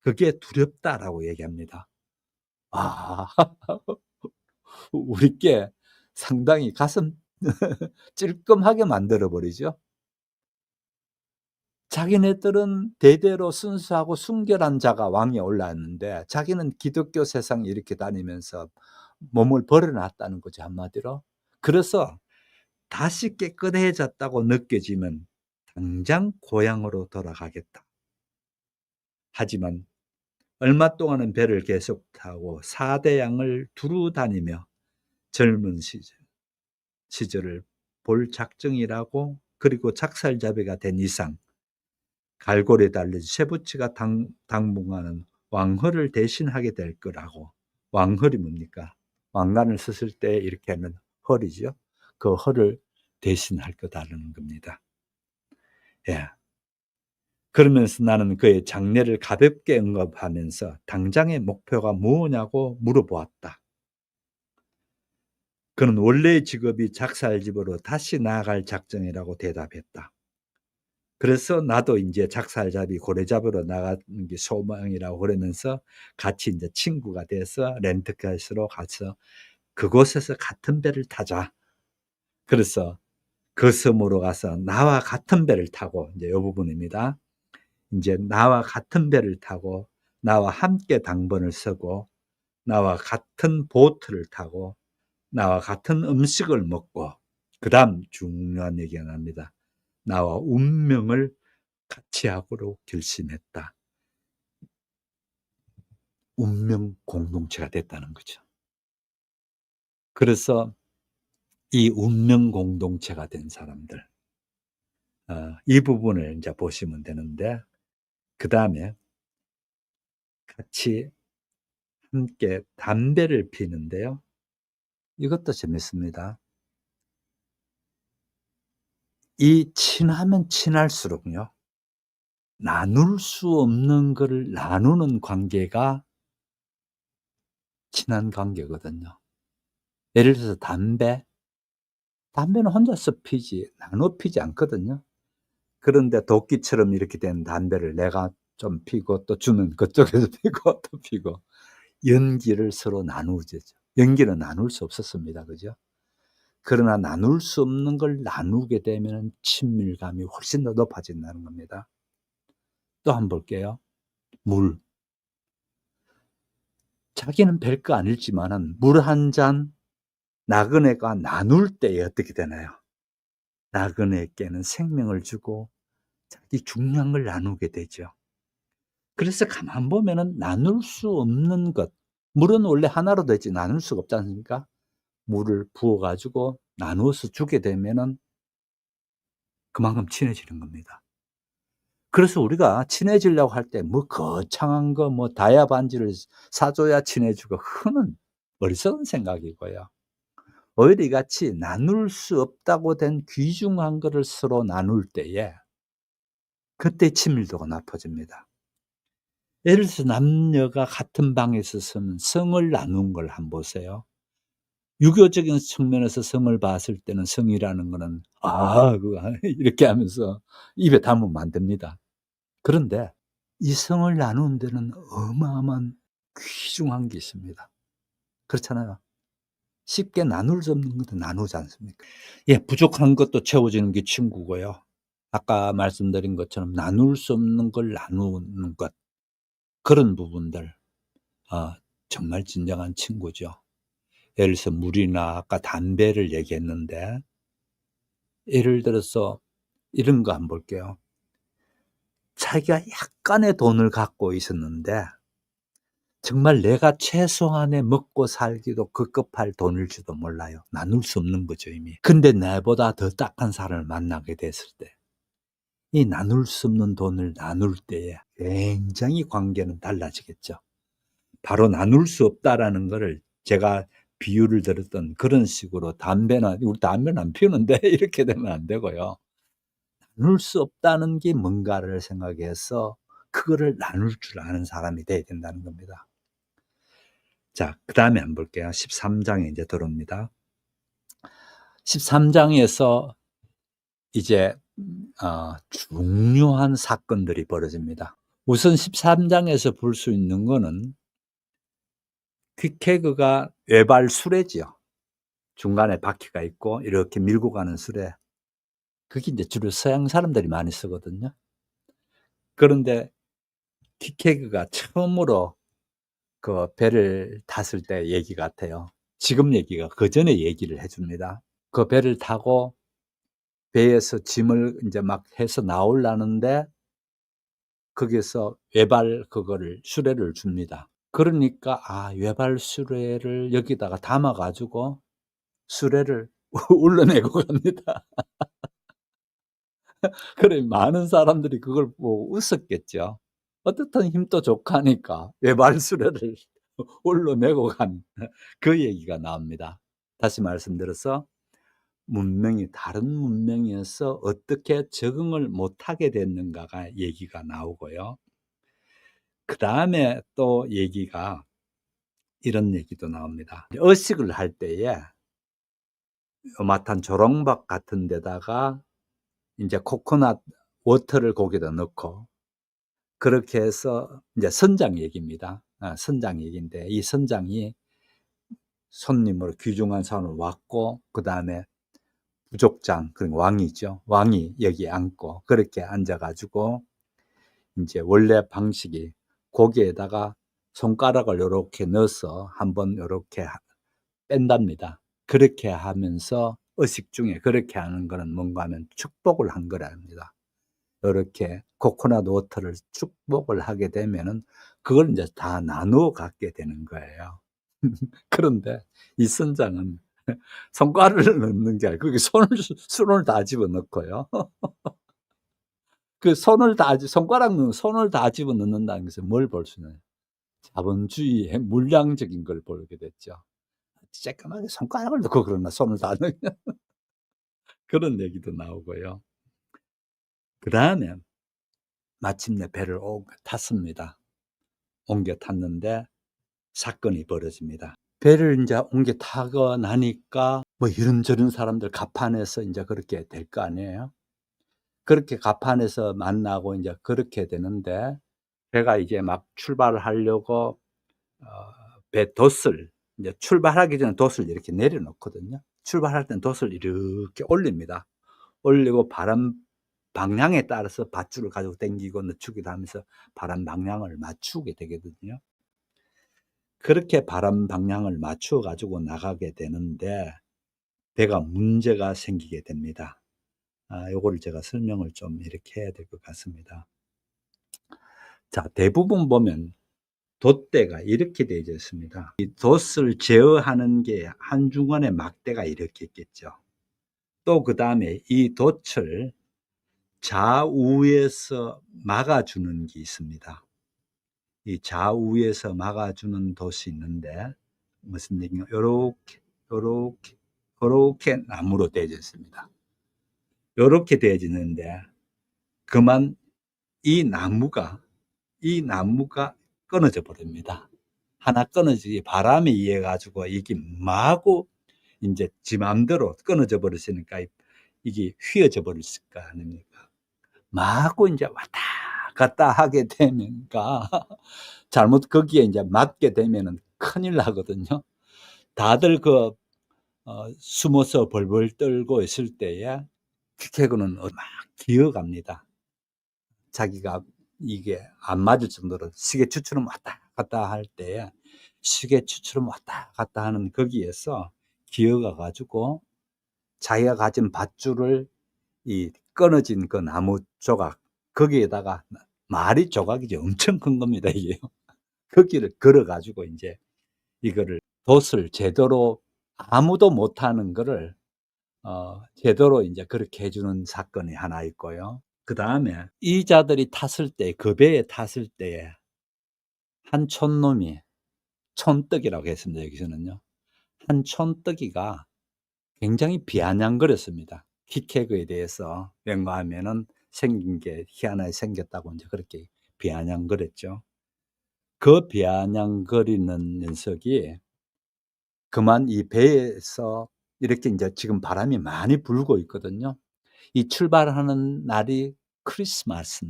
그게 두렵다라고 얘기합니다. 아, 우리께 상당히 가슴 찔끔하게 만들어버리죠. 자기네들은 대대로 순수하고 순결한 자가 왕위에 올라왔는데 자기는 기독교 세상 이렇게 다니면서 몸을 버려놨다는 거죠, 한마디로. 그래서 다시 깨끗해졌다고 느껴지면 당장 고향으로 돌아가겠다. 하지만 얼마 동안은 배를 계속 타고 사대양을 두루 다니며 젊은 시절을 볼 작정이라고, 그리고 작살잡이가 된 이상 갈고리에 달린 쇠붙이가 당분간은 왕허를 대신하게 될 거라고. 왕허이 뭡니까? 왕관을 썼을 때 이렇게 하는 헐이죠. 그 헐을 대신할 거다라는 겁니다. 예. 그러면서 나는 그의 장례를 가볍게 언급하면서 당장의 목표가 뭐냐고 물어보았다. 그는 원래의 직업이 작살집으로 다시 나아갈 작정이라고 대답했다. 그래서 나도 이제 작살잡이 고래잡으러 나가는 게 소망이라고 그러면서 같이 이제 친구가 돼서 렌트카에서 가서 그곳에서 같은 배를 타자. 그래서 그 섬으로 가서 나와 같은 배를 타고 이제 이 부분입니다. 이제 나와 같은 배를 타고 나와 함께 당번을 서고 나와 같은 보트를 타고 나와 같은 음식을 먹고 그다음 중요한 얘기가 납니다. 나와 운명을 같이 하기로 결심했다. 운명 공동체가 됐다는 거죠. 그래서 이 운명 공동체가 된 사람들, 이 부분을 이제 보시면 되는데, 그 다음에 같이 함께 담배를 피는데요. 이것도 재밌습니다. 이 친하면 친할수록요, 나눌 수 없는 것을 나누는 관계가 친한 관계거든요. 예를 들어서 담배는 혼자서 피지, 나눠 피지 않거든요. 그런데 도끼처럼 이렇게 된 담배를 내가 좀 피고 또 주는 그쪽에서 피고 또 피고 연기를 서로 나누죠. 연기는 나눌 수 없었습니다. 그죠? 그러나 나눌 수 없는 걸 나누게 되면 친밀감이 훨씬 더 높아진다는 겁니다. 또 한번 볼게요. 물. 자기는 별거 아닐지만은 물 한 잔 나그네가 나눌 때에 어떻게 되나요? 나그네에게는 생명을 주고 자기 중요한 걸 나누게 되죠. 그래서 가만 보면은 나눌 수 없는 것, 물은 원래 하나로 되지 나눌 수가 없지 않습니까? 물을 부어 가지고 나누어서 주게 되면은 그만큼 친해지는 겁니다. 그래서 우리가 친해지려고 할 때 뭐 거창한 거 뭐 다이아 반지를 사줘야 친해지고 그거는 어리석은 생각이고요. 오히려 이같이 나눌 수 없다고 된 귀중한 거를 서로 나눌 때에 그때 친밀도가 높아집니다. 예를 들어서 남녀가 같은 방에서 성을 나눈 걸 한번 보세요. 유교적인 측면에서 성을 봤을 때는 성이라는 거는 그거 이렇게 하면서 입에 담으면 안 됩니다. 그런데 이 성을 나누는 데는 어마어마한 귀중한 게 있습니다. 그렇잖아요. 쉽게 나눌 수 없는 것도 나누지 않습니까? 예, 부족한 것도 채워지는 게 친구고요. 아까 말씀드린 것처럼 나눌 수 없는 걸 나누는 것, 그런 부분들, 정말 진정한 친구죠. 예를 들어서 물이나 아까 담배를 얘기했는데, 예를 들어서 이런 거 한번 볼게요. 자기가 약간의 돈을 갖고 있었는데 정말 내가 최소한의 먹고 살기도 급급할 돈일지도 몰라요. 나눌 수 없는 거죠, 이미. 근데 나보다 더 딱한 사람을 만나게 됐을 때, 이 나눌 수 없는 돈을 나눌 때에 굉장히 관계는 달라지겠죠. 바로 나눌 수 없다라는 거를 제가 비유를 들었던 그런 식으로 우리 담배는 안 피우는데 이렇게 되면 안 되고요. 나눌 수 없다는 게 뭔가를 생각해서 그거를 나눌 줄 아는 사람이 돼야 된다는 겁니다. 자, 그다음에 한번 볼게요. 13장에 이제 들어옵니다. 13장에서 이제 중요한 사건들이 벌어집니다. 우선 13장에서 볼 수 있는 거는 퀵케그가 외발 수레지요. 중간에 바퀴가 있고 이렇게 밀고 가는 수레. 그게 이제 주로 서양 사람들이 많이 쓰거든요. 그런데 퀵케그가 처음으로 그 배를 탔을 때 얘기 같아요. 지금 얘기가 그 전에 얘기를 해 줍니다. 그 배를 타고 배에서 짐을 인제 막 해서 나오려는데 거기에서 외발 그거를 수레를 줍니다. 그러니까 외발 수레를 여기다가 담아 가지고 수레를 울러내고 갑니다. 그래 많은 사람들이 그걸 보고 웃었겠죠. 어떻든 힘도 족하니까 외발 수레를 울러내고 간 그 얘기가 나옵니다. 다시 말씀드려서 문명이 다른 문명에서 어떻게 적응을 못하게 됐는가가 얘기가 나오고요. 그다음에 또 얘기가 이런 얘기도 나옵니다. 어식을 할 때에 요mat한 조롱박 같은 데다가 인제 코코넛 워터를 거기다 넣고 그렇게 해서 인제 선장 얘기입니다. 선장 얘기인데 이 선장이 손님으로 귀중한 사람을 왔고 그다음에 부족장 그러니까 왕이죠. 왕이 여기에 앉고 그렇게 앉아 가지고 인제 원래 방식이 고기에다가 손가락을 요렇게 넣어서 한번 요렇게 뺀답니다. 그렇게 하면서 의식 중에 그렇게 하는 거는 뭔가 하면 축복을 한 거랍니다. 요렇게 코코넛 워터를 축복을 하게 되면은 그걸 인제 다 나누어 갖게 되는 거예요. 그런데 이 선장은 손가락을 넣는 게 아니고 거기 손을 다 집어넣고요. 그 손을 다 집어넣는다는 것은 뭘 볼 수 있나요? 자본주의의 물량적인 걸 보게 됐죠. 쬐끄맣게 손가락을 넣고 그러나 손을 다 넣냐 그런 얘기도 나오고요. 그다음에 마침내 배를 탔습니다. 옮겨 탔는데 사건이 벌어집니다. 배를 인제 옮겨 타고 나니까 뭐 이런저런 사람들 갑판에서 인제 그렇게 될 거 아니에요. 그렇게 갑판에서 만나고 인제 그렇게 되는데 배가 이제 막 출발을 하려고 어 배 돛을 인제 출발하기 전에 돛을 이렇게 내려 놓거든요. 출발할 땐 돛을 이렇게 올립니다. 올리고 바람 방향에 따라서 밧줄을 가지고 당기고 늦추기도 하면서 바람 방향을 맞추게 되거든요. 그렇게 바람 방향을 맞추어 가지고 나가게 되는데 배가 문제가 생기게 됩니다. 요거를 제가 설명을 좀 이렇게 해야 될 것 같습니다. 자, 대부분 보면 돛대가 이렇게 되어져 있습니다. 이 돛을 제어하는 게 한중간에 막대가 이렇게 있겠죠. 또 그다음에 이 돛을 좌우에서 막아주는 게 있습니다. 이 좌우에서 막아주는 돛이 있는데 무슨 얘기인가? 요렇게, 요렇게, 요렇게 나무로 되어져 있습니다. 요렇게 되어져 있는데 그만 이 나무가 끊어져 버립니다. 하나 끊어지기 바람에 의해 가지고 이게 마구 인제 지 맘대로 끊어져 버렸으니까 이게 휘어져 버렸을 거 아닙니까? 마구 인제 왔다 갔다 하게 되니까 잘못 거기에 인제 맞게 되면은 큰일 나거든요. 다들 숨어서 벌벌 떨고 있을 때에 킥해고는 막 기어갑니다. 자기가 이게 안 맞을 정도로 시계추처럼 왔다 갔다 할 때에 시계추처럼 왔다 갔다 하는 거기에서 기어가 가지고 자기가 가진 밧줄을 이 끊어진 그 나무 조각 거기에다가 마리 조각이죠. 엄청 큰 겁니다 이게요. 거기를 걸어 가지고 인제 이거를 돛을 제대로 아무도 못하는 거를 제대로 인제 그렇게 해 주는 사건이 하나 있고요. 그다음에 이 자들이 탔을 때 그 배에 탔을 때에 한 촌놈이 촌뜨기라고 했습니다 여기서는요. 한 촌뜨기가 굉장히 비아냥거렸습니다. 키케그에 대해서 왠가하면은 생긴 게 희한하게 생겼다고 인제 그렇게 비아냥거렸죠. 그 비아냥거리는 녀석이 그만 이 배에서 이렇게 인제 지금 바람이 많이 불고 있거든요. 이 출발하는 날이 크리스마스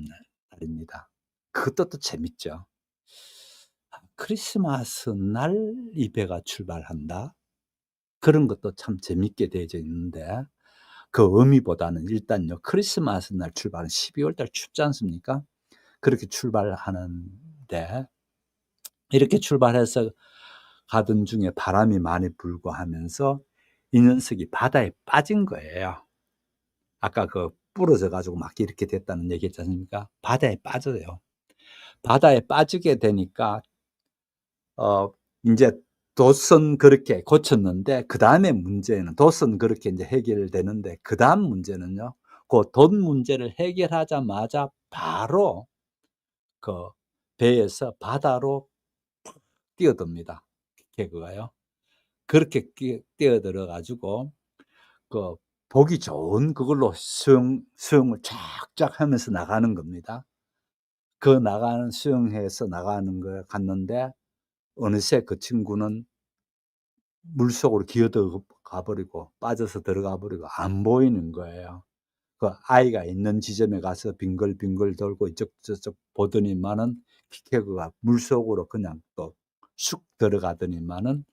날입니다. 그것도 또 재밌죠. 크리스마스 날 이 배가 출발한다? 그런 것도 참 재밌게 되어져 있는데 그 의미보다는 일단요. 크리스마스 날 출발은 12월 달 춥지 않습니까? 그렇게 출발하는데 이렇게 출발해서 가던 중에 바람이 많이 불고 하면서 이 녀석이 바다에 빠진 거예요. 아까 부러져 가지고 막 이렇게 됐다는 얘기 했지 않습니까? 바다에 빠져요. 바다에 빠지게 되니까 인제 돛은 그렇게 고쳤는데 그다음에 문제는 돛은 그렇게 인제 해결되는데 그다음 문제는요. 그 돛 문제를 해결하자마자 바로 그 배에서 바다로 뛰어듭니다. 개그가요. 그렇게 뛰어들어 가지고 그 보기 좋은 그걸로 수영을 쫙쫙 하면서 나가는 겁니다. 그 나가는 수영해서 나가는 걸 갔는데 어느새 그 친구는 물속으로 기어들어가 버리고 빠져서 들어가 버리고 안 보이는 거예요. 그 아이가 있는 지점에 가서 빙글빙글 돌고 이쪽 저쪽 보더니만은 퀵해그가 물속으로 그냥 또 쑥 들어가더니만은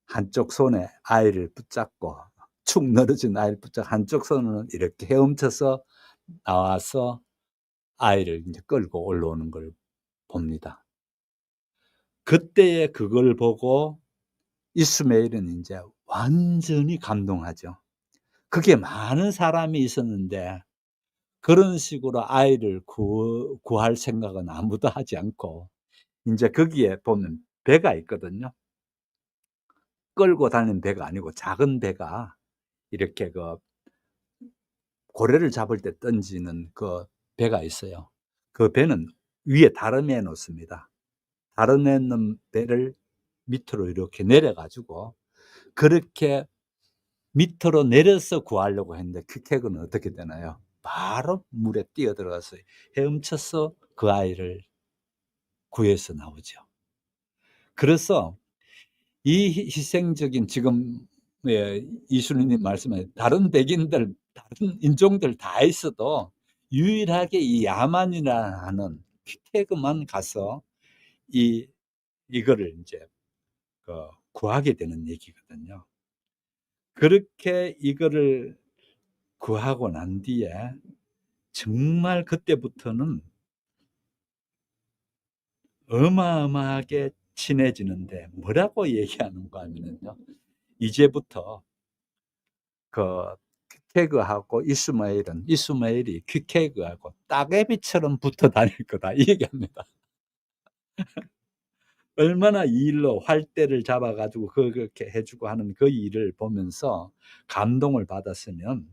한쪽 손에 아이를 붙잡고 축 늘어진 아이를 붙잡고 한쪽 손으로는 이렇게 헤엄쳐서 나와서 아이를 인제 끌고 올라오는 걸 봅니다. 그때에 그걸 보고 이스마엘은 인제 완전히 감동하죠. 그게 많은 사람이 있었는데 그런 식으로 아이를 구할 생각은 아무도 하지 않고 인제 거기에 보면 배가 있거든요. 끌고 다니는 배가 아니고 작은 배가 이렇게 그 고래를 잡을 때 던지는 그 배가 있어요. 그 배는 위에 다름해 놓습니다. 다름해 놓은 배를 밑으로 이렇게 내려 가지고 그렇게 밑으로 내려서 구하려고 했는데 퀵해그는 어떻게 되나요? 바로 물에 뛰어들어가서 헤엄쳐서 그 아이를 구해서 나오죠. 그래서 이 희생적인 지금 이순희님 말씀하신 다른 백인들, 다른 인종들 다 있어도 유일하게 이 야만이라 하는 퀵해그만 가서 이거를 인제 그 구하게 되는 얘기거든요. 그렇게 이거를 구하고 난 뒤에 정말 그때부터는 어마어마하게 친해지는데 뭐라고 얘기하는가 하면은요. 이제부터 그 퀵해그하고 이스마엘이 퀵해그하고 따개비처럼 붙어 다닐 거다 이 얘기합니다. 얼마나 이 일로 활대를 잡아 가지고 그렇게 해 주고 하는 그 일을 보면서 감동을 받았으면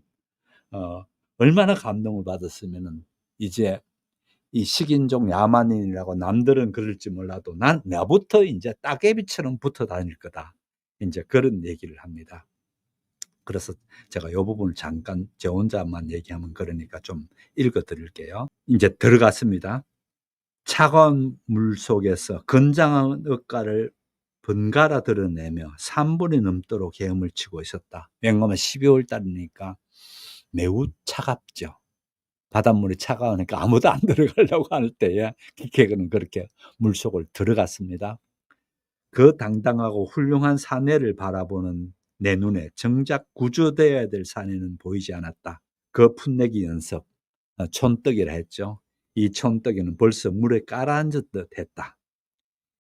얼마나 감동을 받았으면은 이제 이 식인종 야만인이라고 남들은 그럴지 몰라도 나부터 인제 따개비처럼 붙어 다닐 거다. 인제 그런 얘기를 합니다. 그래서 제가 요 부분을 잠깐 저 혼자만 얘기하면 그러니까 좀 읽어 드릴게요. 인제 들어갔습니다. 차가운 물속에서 건장한 억가를 번갈아 드러내며 3분이 넘도록 헤엄을 치고 있었다. 왜냐하면 12월 달이니까 매우 차갑죠. 바닷물이 차가우니까 아무도 안 들어가려고 할 때에 킥해그는 그렇게 물속을 들어갔습니다. 그 당당하고 훌륭한 사내를 바라보는 내 눈에 정작 구조되어야 될 사내는 보이지 않았다. 그 풋내기 연습, 촌뜨기라 했죠. 이 촌뜨기는 벌써 물에 가라앉은 듯 했다.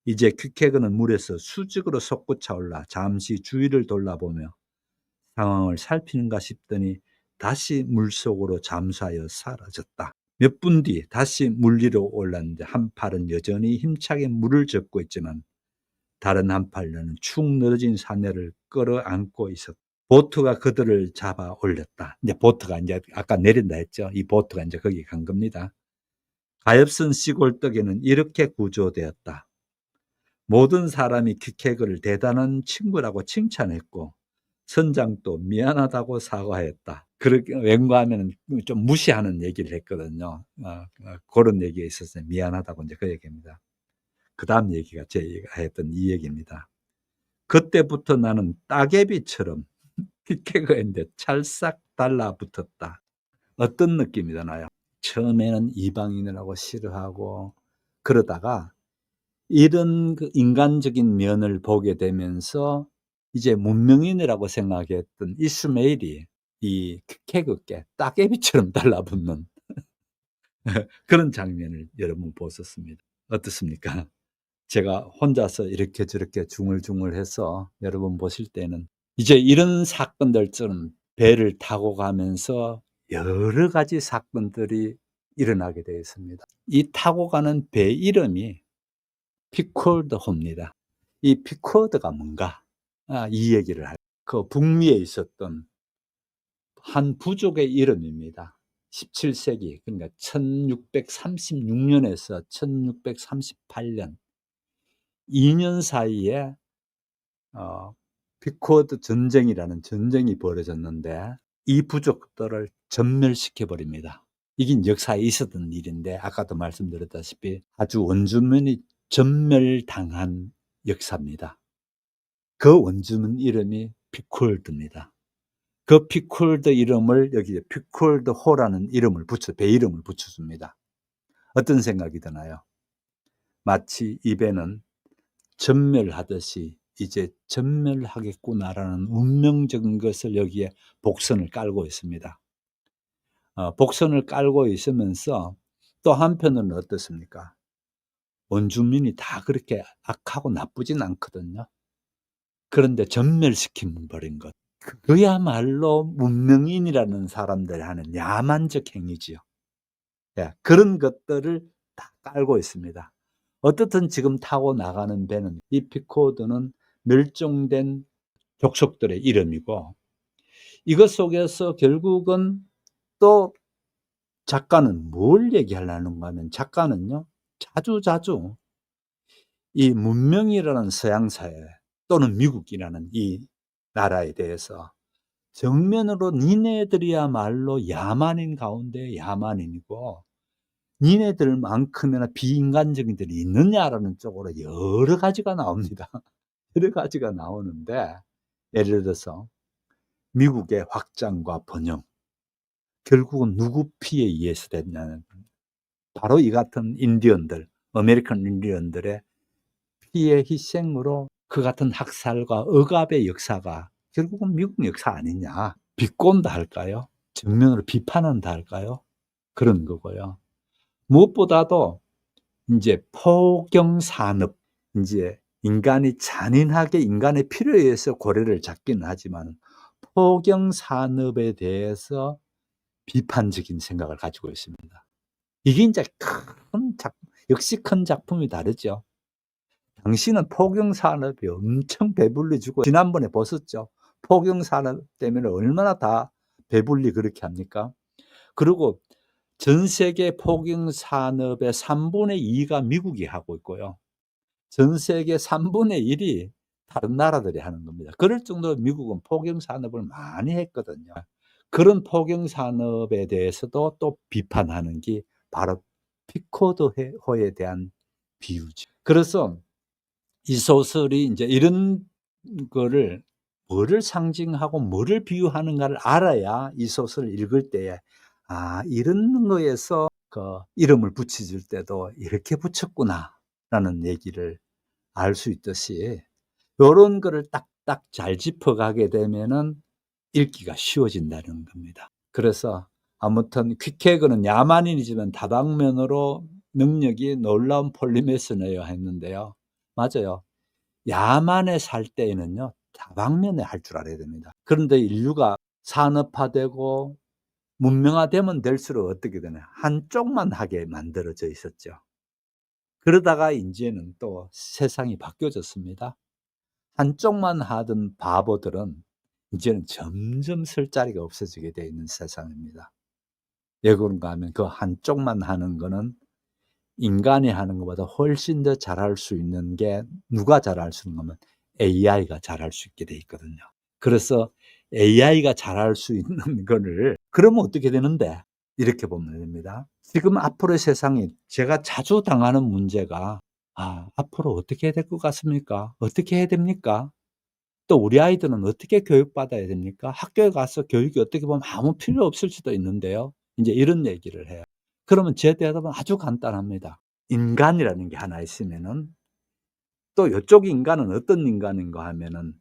이제 퀵해그는 물에서 수직으로 솟구쳐 올라 잠시 주위를 돌아보며 상황을 살피는가 싶더니 다시 물속으로 잠수하여 사라졌다. 몇 분 뒤 다시 물 위로 올랐는데 한 팔은 여전히 힘차게 물을 젓고 있지만 다른 한 팔로는 축 늘어진 사내를 끌어안고 있었다. 보트가 그들을 잡아 올렸다. 이제 보트가 이제 아까 내린다 했죠. 이 보트가 이제 거기 간 겁니다. 가엾은 시골떡에는 이렇게 구조되었다. 모든 사람이 퀵해그를 대단한 친구라고 칭찬했고 선장도 미안하다고 사과했다. 그렇게 왠가하면 좀 무시하는 얘기를 했거든요. 그런 얘기가 있었어요. 미안하다고 이제 그 얘기입니다. 그다음 얘기가 제가 했던 이 얘기입니다. 그때부터 나는 따개비처럼 퀵해그인데 찰싹 달라붙었다. 어떤 느낌이 드나요? 처음에는 이방인이라고 싫어하고 그러다가 이런 그 인간적인 면을 보게 되면서 이제 문명인이라고 생각했던 이스마엘이 이 퀵해그께 따개비처럼 달라붙는 그런 장면을 여러분 보셨습니다. 어떻습니까? 제가 혼자서 이렇게 저렇게 중얼중얼해서 여러분 보실 때는 이제 이런 사건들처럼 배를 타고 가면서 여러 가지 사건들이 일어나게 되어 있습니다. 이 타고 가는 배 이름이 피콜드호입니다. 이 피콜드가 뭔가? 이 얘기를 그 북미에 있었던 한 부족의 이름입니다. 17세기 그러니까 1636년에서 1638년 2년 사이에 피코드 전쟁이라는 전쟁이 벌어졌는데 이 부족들을 전멸시켜 버립니다. 이게 역사에 있었던 일인데 아까도 말씀드렸다시피 아주 원주민이 전멸당한 역사입니다. 그 원주민 이름이 피쿨드입니다. 그 피쿨드 이름을 여기에 피쿨드 호라는 이름을 배 이름을 붙여줍니다. 어떤 생각이 드나요? 마치 이 배는 전멸하듯이 이제 전멸하겠구나라는 운명적인 것을 여기에 복선을 깔고 있습니다. 복선을 깔고 있으면서 또 한편으로는 어떻습니까? 원주민이 다 그렇게 악하고 나쁘진 않거든요. 그런데 전멸시켜 버린 것. 그야말로 문명인이라는 사람들이 하는 야만적 행위지요. 예, 그런 것들을 다 깔고 있습니다. 어떻든 지금 타고 나가는 배는 이 피코드는 멸종된 족속들의 이름이고 이것 속에서 결국은 또 작가는 뭘 얘기하려는가 하면 작가는요. 자주자주 이 문명이라는 서양 사회 또는 미국이라는 이 나라에 대해서 정면으로 니네들이야말로 야만인 가운데 야만인이고 니네들만큼이나 비인간적인 들이 있느냐라는 쪽으로 여러 가지가 나옵니다. 여러 가지가 나오는데 예를 들어서 미국의 확장과 번영 결국은 누구 피에 의해서 됐냐는 바로 이 같은 인디언들, 아메리칸 인디언들의 피의 희생으로 그 같은 학살과 억압의 역사가 결국은 미국 역사 아니냐. 비꼰다 할까요? 정면으로 비판한다 할까요? 그런 거고요. 무엇보다도 이제 포경 산업, 이제 인간이 잔인하게 인간의 필요에 의해서 고래를 잡기는 하지만 포경 산업에 대해서 비판적인 생각을 가지고 있습니다. 이게 이제 역시 큰 작품이 다르죠. 당시는 포경 산업이 엄청 배불리 주고 지난번에 보셨죠? 포경 산업 때문에 얼마나 다 배불리 그렇게 합니까? 그리고 전 세계 포경 산업의 3분의 2가 미국이 하고 있고요. 전 세계 3분의 1이 다른 나라들이 하는 겁니다. 그럴 정도로 미국은 포경 산업을 많이 했거든요. 그런 포경 산업에 대해서도 또 비판하는 게 바로 피코드호에 대한 비유죠. 그래서 이 소설이 이제 이런 거를 뭐를 상징하고 뭐를 비유하는가를 알아야 이 소설을 읽을 때에 이런 거에서 그 이름을 붙여줄 때도 이렇게 붙였구나라는 얘기를 알 수 있듯이 요런 거를 딱딱 잘 짚어가게 되면은 읽기가 쉬워진다는 겁니다. 그래서 아무튼 퀵해그는 야만인이지만 다방면으로 능력이 놀라운 폴리메스네요 했는데요. 맞아요. 야만에 살 때에는요. 다방면에 할 줄 알아야 됩니다. 그런데 인류가 산업화되고 문명화되면 될수록 어떻게 되나요? 한쪽만 하게 만들어져 있었죠. 그러다가 인제는 또 세상이 바뀌어졌습니다. 한쪽만 하던 바보들은 이제는 점점 설 자리가 없어지게 되어 있는 세상입니다. 왜 그런가 하면 그 한쪽만 하는 거는 인간이 하는 것보다 훨씬 더 잘할 수 있는 게 누가 잘할 수 있는 거면 AI가 잘할 수 있게 돼 있거든요. 그래서 AI가 잘할 수 있는 거를 그러면 어떻게 되는데? 이렇게 보면 됩니다. 지금 앞으로의 세상이 제가 자주 당하는 문제가 앞으로 어떻게 해야 될 것 같습니까? 어떻게 해야 됩니까? 또 우리 아이들은 어떻게 교육받아야 됩니까? 학교에 가서 교육이 어떻게 보면 아무 필요 없을 수도 있는데요. 인제 이런 얘기를 해요. 그러면 제 대답은 아주 간단합니다. 인간이라는 게 하나 있으면은 또 요쪽 인간은 어떤 인간인가 하면은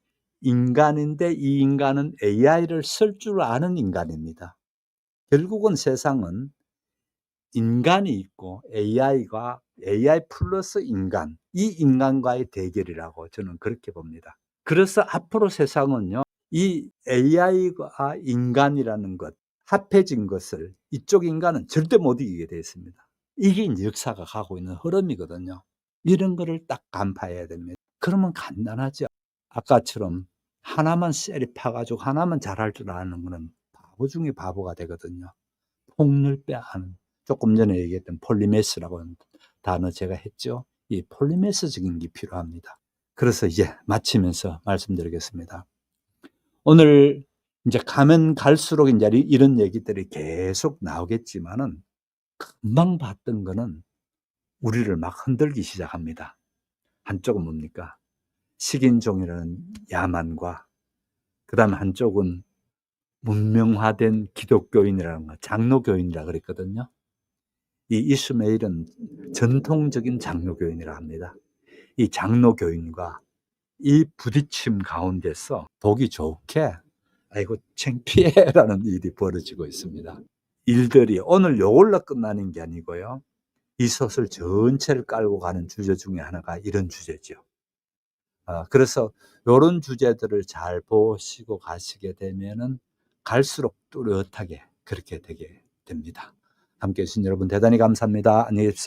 인간인데 이 인간은 AI를 쓸 줄 아는 인간입니다. 결국은 세상은 인간이 있고 AI가 AI 플러스 인간, 이 인간과의 대결이라고 저는 그렇게 봅니다. 그래서 앞으로 세상은요. 이 AI가 인간이라는 것, 합해진 것을 이쪽 인간은 절대 못 이기게 되어 있습니다. 이게 인제 역사가 가고 있는 흐름이거든요. 이런 거를 딱 간파해야 됩니다. 그러면 간단하죠. 아까처럼 하나만 세립해 가지고 하나만 잘할 줄 아는 거는 바보 중에 바보가 되거든요. 폭넓게 아는 조금 전에 얘기했던 폴리메스라고 하는 단어 제가 했죠. 이 폴리메스적인 게 필요합니다. 그래서 이제 마치면서 말씀드리겠습니다. 오늘 인제 가면 갈수록 인제 이런 얘기들이 계속 나오겠지만은 금방 봤던 거는 우리를 막 흔들기 시작합니다. 한쪽은 뭡니까? 식인종이라는 야만과 그다음에 한쪽은 문명화된 기독교인이라는 거, 장로교인이라 그랬거든요. 이 이스마엘은 전통적인 장로교인이라 합니다. 이 장로교인과 이 부딪힘 가운데서 보기 좋게 아이고 창피해라는 일이 벌어지고 있습니다. 일들이 오늘 요걸로 끝나는 게 아니고요. 이 소설 전체를 깔고 가는 주제 중에 하나가 이런 주제죠. 그래서 요런 주제들을 잘 보시고 가시게 되면은 갈수록 뚜렷하게 그렇게 되게 됩니다. 함께해 주신 여러분 대단히 감사합니다. 안녕히 계십시오.